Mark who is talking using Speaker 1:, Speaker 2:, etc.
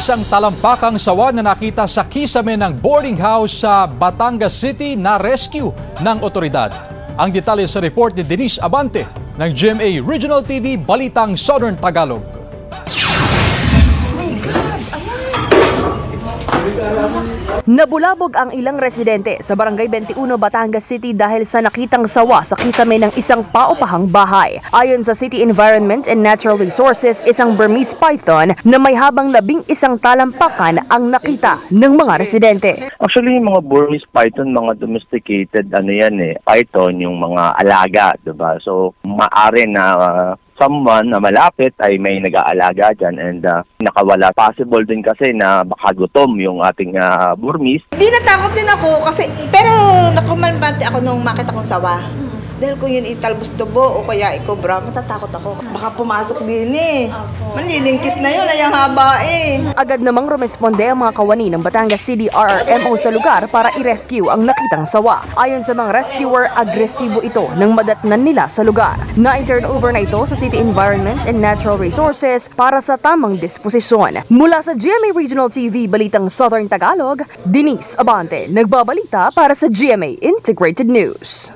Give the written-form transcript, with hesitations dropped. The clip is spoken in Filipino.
Speaker 1: Isang talampakang sawa na nakita sa kisame ng boarding house sa Batangas City na rescue ng otoridad. Ang detalye sa report ni Denise Abante ng GMA Regional TV Balitang Southern Tagalog.
Speaker 2: Nabulabog ang ilang residente sa Barangay 21, Batangas City dahil sa nakitang sawa sa kisame ng isang paupahang bahay. Ayon sa City Environment and Natural Resources, isang Burmese python na may habang 11 talampakan ang nakita ng mga residente.
Speaker 3: Actually, yung mga Burmese python, mga domesticated, python, yung mga alaga, diba? So, maaari na someone na malapit ay may nag-aalaga dyan and nakawala. Possible din kasi na baka gutom yung ating Burmese.
Speaker 4: Hindi natakot din ako kasi, pero nakumalbante ako nung makita kong sawa. Dahil kung yun italbos dubo o kaya ikobra, matatakot ako. Baka pumasok din Manlilingkis na yun, ay ang haba
Speaker 2: Agad namang rumesponde ang mga kawani ng Batangas City RRMO sa lugar para i-rescue ang nakitang sawa. Ayon sa mga rescuer, agresibo ito nang madatnan nila sa lugar. Na-turn over na ito sa City Environment and Natural Resources para sa tamang disposisyon. Mula sa GMA Regional TV Balitang Southern Tagalog, Denise Abante, nagbabalita para sa GMA Integrated News.